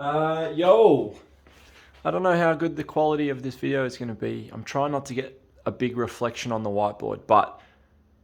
Yo! I don't know how good the quality of this video is going to be. I'm trying not to get a big reflection on the whiteboard, but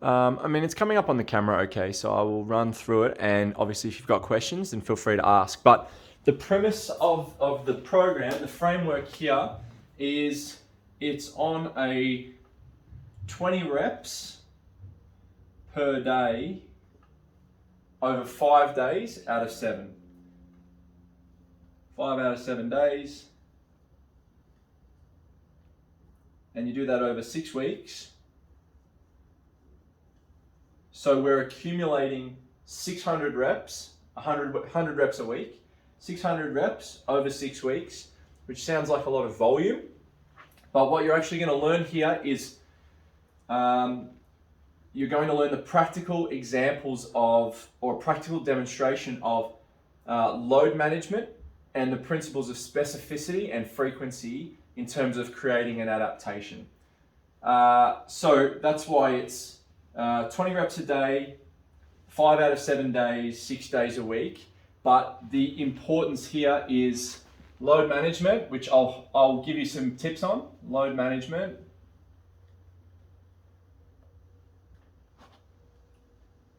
I mean, it's coming up on the camera, okay, so I will run through it, and obviously if you've got questions, then feel free to ask. But the premise of the program, the framework here, is it's on a 20 reps per day over 5 days out of 7. 5 out of 7 days. And you do that over 6 weeks. So we're accumulating 600 reps, 100 reps a week, 600 reps over 6 weeks, which sounds like a lot of volume. But what you're actually going to learn here is you're going to learn the practical examples of, or practical demonstration of load management and the principles of specificity and frequency in terms of creating an adaptation. So that's why it's 20 reps a day, 5 out of 7 days, 6 days a week. But the importance here is load management, which I'll give you some tips on. Load management.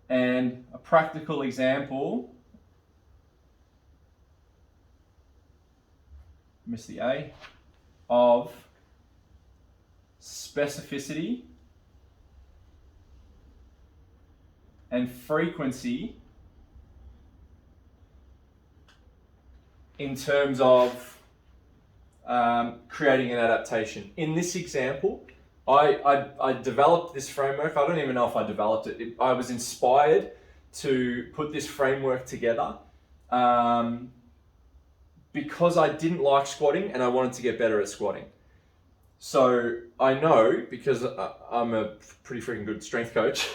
And a practical example, missed the A, of specificity and frequency in terms of creating an adaptation. In this example, I developed this framework. I don't even know if I developed it. I was inspired to put this framework together because I didn't like squatting and I wanted to get better at squatting. So I know, because I'm a pretty freaking good strength coach,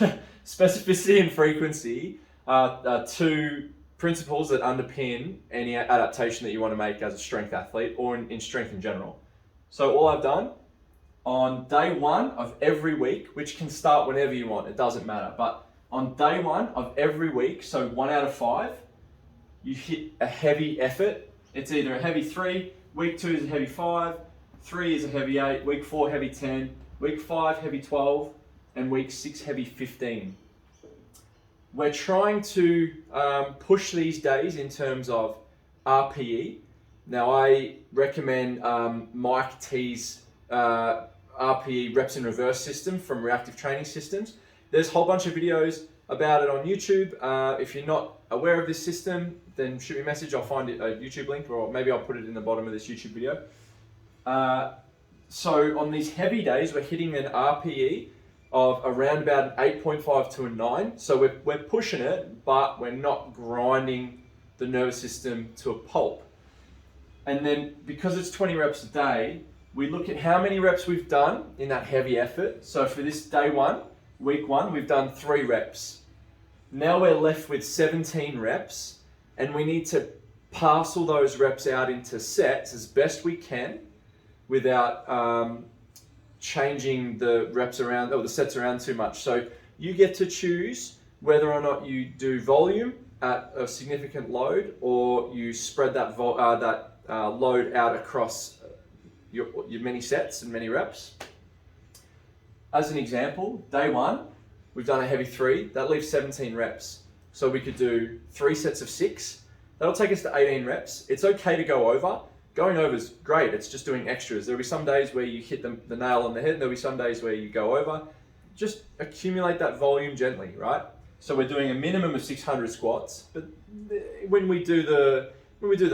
specificity and frequency are two principles that underpin any adaptation that you want to make as a strength athlete or in strength in general. So all I've done, on day 1 of every week, which can start whenever you want, it doesn't matter, but on day 1 of every week, so 1 out of 5, you hit a heavy effort. It's either a heavy 3, week 2 is a heavy 5, 3 is a heavy 8, week 4 heavy 10, week 5 heavy 12, and week 6 heavy 15. We're trying to push these days in terms of RPE. Now I recommend Mike T's RPE reps in reverse system from Reactive Training Systems. There's a whole bunch of videos about it on YouTube. If you're not aware of this system, then shoot me a message. I'll find a YouTube link, or maybe I'll put it in the bottom of this YouTube video. So on these heavy days, we're hitting an RPE of around about an 8.5 to a 9. So we're pushing it, but we're not grinding the nervous system to a pulp. And then because it's 20 reps a day, we look at how many reps we've done in that heavy effort. So for this day 1, week 1, we've done 3 reps. Now we're left with 17 reps, and we need to parcel those reps out into sets as best we can without changing the reps around, or the sets around too much. So you get to choose whether or not you do volume at a significant load, or you spread that load out across your many sets and many reps. As an example, day 1, we've done a heavy 3, that leaves 17 reps. So we could do 3 sets of 6. That'll take us to 18 reps. It's okay to go over. Going over is great, it's just doing extras. There'll be some days where you hit the nail on the head, and there'll be some days where you go over. Just accumulate that volume gently, right? So we're doing a minimum of 600 squats, but when we do the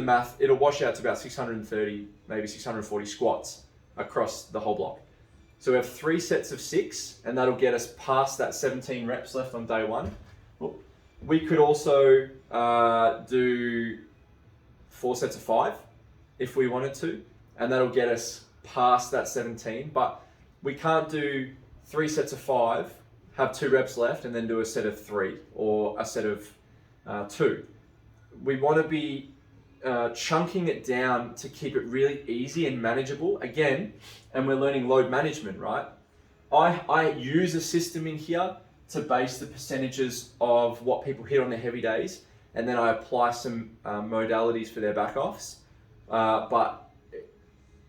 math, it'll wash out to about 630, maybe 640 squats across the whole block. So we have 3 sets of 6, and that'll get us past that 17 reps left on day 1. We could also do 4 sets of 5 if we wanted to, and that'll get us past that 17, but we can't do 3 sets of 5, have 2 reps left, and then do a set of 3 or a set of 2. We want to be chunking it down to keep it really easy and manageable. Again, and we're learning load management, right? I use a system in here to base the percentages of what people hit on their heavy days, and then I apply some modalities for their back offs. But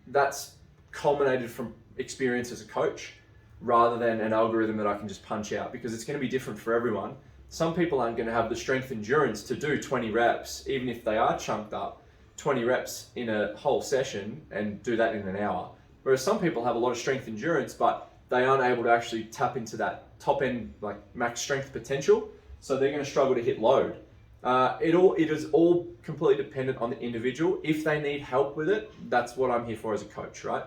that's culminated from experience as a coach rather than an algorithm that I can just punch out, because it's going to be different for everyone. Some people aren't going to have the strength endurance to do 20 reps, even if they are chunked up, 20 reps in a whole session and do that in an hour. Whereas some people have a lot of strength endurance, but they aren't able to actually tap into that top end, like max strength potential. So they're going to struggle to hit load. It is all completely dependent on the individual. If they need help with it, that's what I'm here for as a coach, right?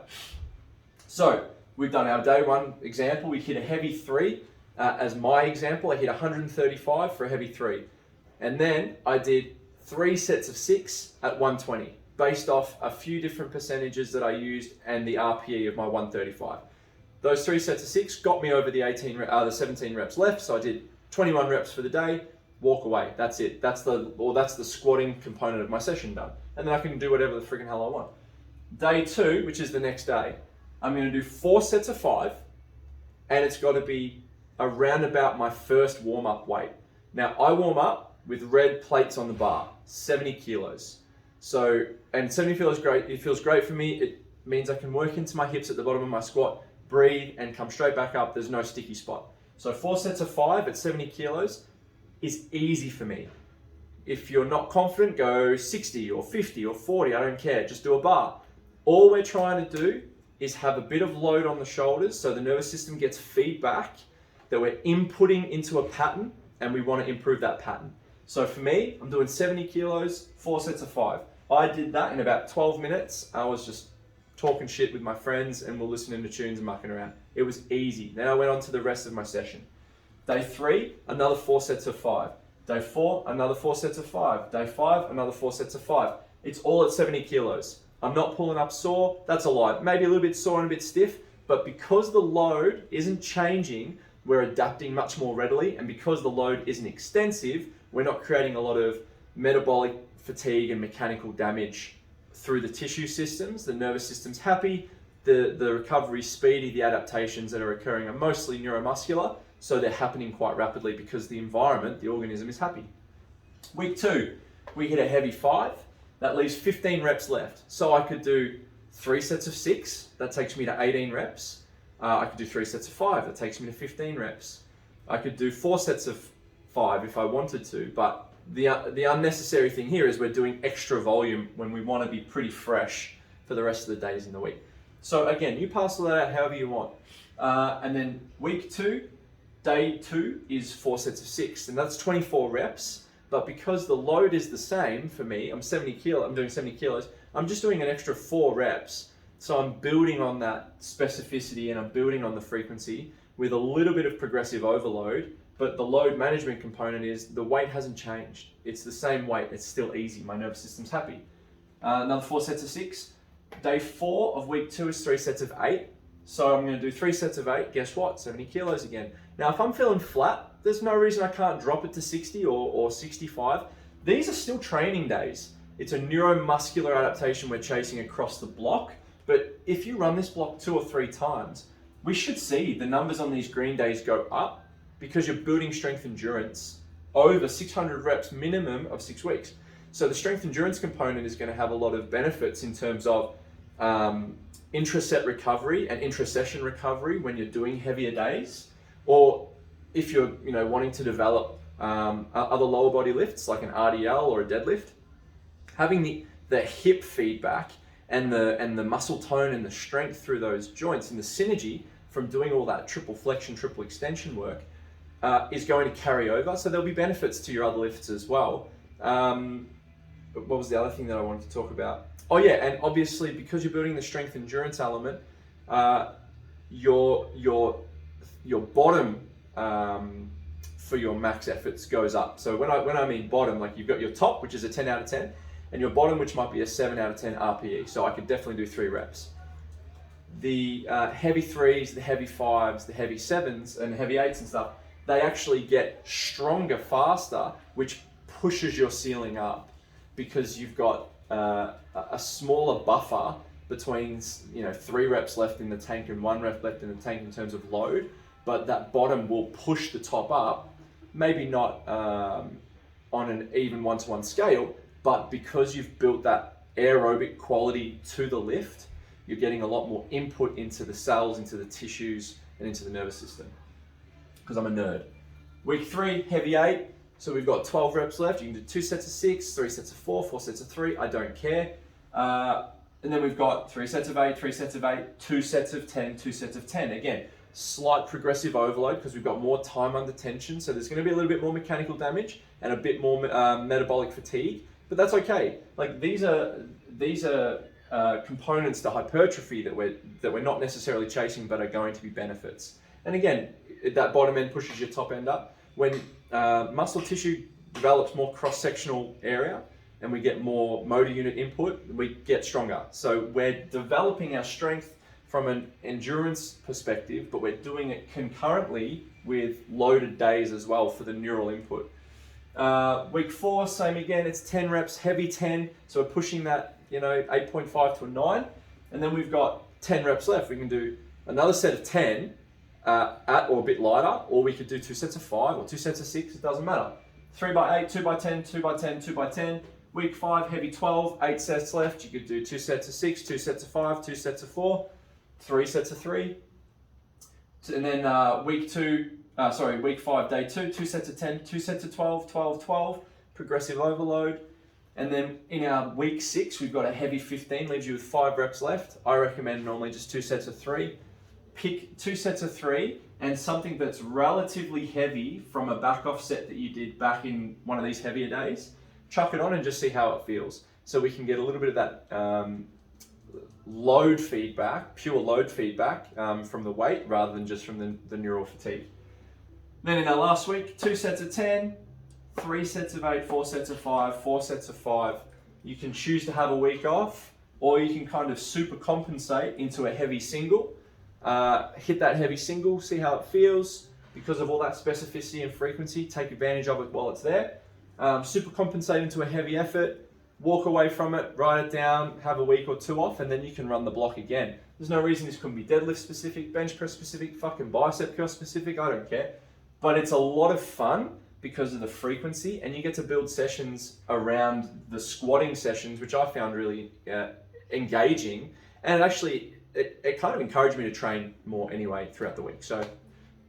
So we've done our day one example. We hit a heavy 3. As my example, I hit 135 for a heavy 3. And then I did 3 sets of 6 at 120, based off a few different percentages that I used and the RPE of my 135. Those 3 sets of 6 got me over the 17 reps left. So I did 21 reps for the day, walk away. That's it. That's the squatting component of my session done. And then I can do whatever the freaking hell I want. Day 2, which is the next day, I'm going to do 4 sets of 5, and it's got to be around about my first warm-up weight. Now, I warm up with red plates on the bar, 70 kilos. So, and 70 feels great. It feels great for me. It means I can work into my hips at the bottom of my squat, breathe, and come straight back up. There's no sticky spot. So 4 sets of 5 at 70 kilos is easy for me. If you're not confident, go 60 or 50 or 40, I don't care. Just do a bar. All we're trying to do is have a bit of load on the shoulders so the nervous system gets feedback that we're inputting into a pattern, and we want to improve that pattern. So for me, I'm doing 70 kilos, 4 sets of 5. I did that in about 12 minutes. I was just talking shit with my friends and we're listening to tunes and mucking around. It was easy. Then I went on to the rest of my session. Day 3, another 4 sets of 5. Day 4, another 4 sets of 5. Day 5, another 4 sets of 5. It's all at 70 kilos. I'm not pulling up sore. That's a lie. Maybe a little bit sore and a bit stiff, but because the load isn't changing, we're adapting much more readily. And because the load isn't extensive, we're not creating a lot of metabolic fatigue and mechanical damage through the tissue systems. The nervous system's happy. The recovery's speedy. The adaptations that are occurring are mostly neuromuscular. So they're happening quite rapidly because the environment, the organism, is happy. Week 2, we hit a heavy 5. That leaves 15 reps left. So I could do 3 sets of 6. That takes me to 18 reps. I could do 3 sets of 5. That takes me to 15 reps. I could do 4 sets of 5 if I wanted to. But the unnecessary thing here is we're doing extra volume when we want to be pretty fresh for the rest of the days in the week. So again, you parcel that out however you want. And then week 2, day 2 is 4 sets of 6. And that's 24 reps. But because the load is the same for me, I'm doing 70 kilos, I'm just doing an extra 4 reps. So I'm building on that specificity and I'm building on the frequency with a little bit of progressive overload. But the load management component is the weight hasn't changed. It's the same weight. It's still easy. My nervous system's happy. Another 4 sets of 6. Day 4 of week 2 is 3 sets of 8. So I'm going to do 3 sets of 8. Guess what? 70 kilos again. Now, if I'm feeling flat, there's no reason I can't drop it to 60 or 65. These are still training days. It's a neuromuscular adaptation we're chasing across the block. But if you run this block 2 or 3 times, we should see the numbers on these green days go up because you're building strength endurance over 600 reps minimum of 6 weeks. So the strength endurance component is going to have a lot of benefits in terms of intra-set recovery and intra-session recovery when you're doing heavier days, or if you're wanting to develop other lower body lifts like an RDL or a deadlift. Having the hip feedback and the muscle tone and the strength through those joints and the synergy from doing all that triple flexion, triple extension work is going to carry over. So there'll be benefits to your other lifts as well. What was the other thing that I wanted to talk about? Oh yeah, and obviously because you're building the strength endurance element, your bottom for your max efforts goes up. So when I mean bottom, like you've got your top, which is a 10 out of 10, and your bottom, which might be a 7 out of 10 RPE. So I could definitely do 3 reps. The heavy 3s, the heavy 5s, the heavy 7s, and heavy 8s and stuff, they actually get stronger faster, which pushes your ceiling up because you've got a smaller buffer between 3 reps left in the tank and 1 rep left in the tank in terms of load, but that bottom will push the top up, maybe not on an even 1-to-1 scale, but because you've built that aerobic quality to the lift, you're getting a lot more input into the cells, into the tissues, and into the nervous system. Because I'm a nerd. Week 3, heavy 8. So we've got 12 reps left. You can do 2 sets of 6, 3 sets of 4, 4 sets of 3. I don't care. And then we've got 3 sets of 8, 3 sets of 8, 2 sets of 10, 2 sets of 10. Again, slight progressive overload because we've got more time under tension. So there's going to be a little bit more mechanical damage and a bit more metabolic fatigue. But that's okay. Like these are components to hypertrophy that we're not necessarily chasing, but are going to be benefits. And again, that bottom end pushes your top end up. When muscle tissue develops more cross-sectional area and we get more motor unit input, we get stronger. So we're developing our strength from an endurance perspective, but we're doing it concurrently with loaded days as well for the neural input. Week 4, same again, it's 10 reps, heavy 10. So we're pushing that, 8.5 to a 9. And then we've got 10 reps left. We can do another set of 10 at or a bit lighter, or we could do 2 sets of 5 or 2 sets of 6, it doesn't matter. 3 by 8, 2 by 10, 2 by 10, 2 by 10. Week 5, heavy 12, 8 sets left. You could do 2 sets of 6, 2 sets of 5, 2 sets of 4, 3 sets of 3. And then week 5, day 2, 2 sets of 10, 2 sets of 12, 12, 12, progressive overload. And then in our week 6, we've got a heavy 15, leaves you with 5 reps left. I recommend normally just 2 sets of 3. Pick 2 sets of 3 and something that's relatively heavy from a back off set that you did back in one of these heavier days. Chuck it on and just see how it feels. So we can get a little bit of that load feedback, pure load feedback from the weight rather than just from the neural fatigue. Then in our last week, 2 sets of 10, 3 sets of 8, 4 sets of 5, 4 sets of 5. You can choose to have a week off, or you can kind of super compensate into a heavy single. Hit that heavy single, see how it feels. Because of all that specificity and frequency, take advantage of it while it's there. Super compensate into a heavy effort, walk away from it, write it down, have a week or 2 off, and then you can run the block again. There's no reason this couldn't be deadlift specific, bench press specific, fucking bicep curl specific, I don't care. But it's a lot of fun because of the frequency, and you get to build sessions around the squatting sessions, which I found really engaging, and actually it kind of encouraged me to train more anyway throughout the week. So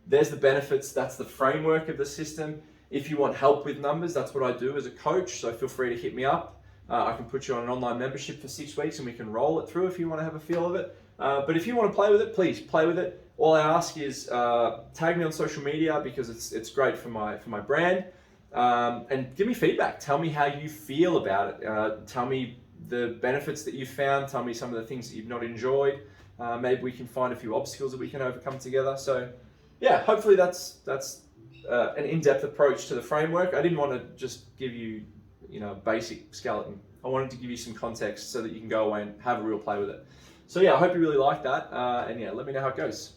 there's the benefits, that's the framework of the system. If you want help with numbers, that's what I do as a coach, so feel free to hit me up. I can put you on an online membership for 6 weeks and we can roll it through if you want to have a feel of it. But if you want to play with it, please play with it. All I ask is tag me on social media because it's great for my brand, and give me feedback. Tell me how you feel about it. Tell me the benefits that you found. Tell me some of the things that you've not enjoyed. Maybe we can find a few obstacles that we can overcome together. So yeah, hopefully that's an in-depth approach to the framework. I didn't want to just give you a basic skeleton. I wanted to give you some context so that you can go away and have a real play with it. So yeah, I hope you really like that. And yeah, let me know how it goes.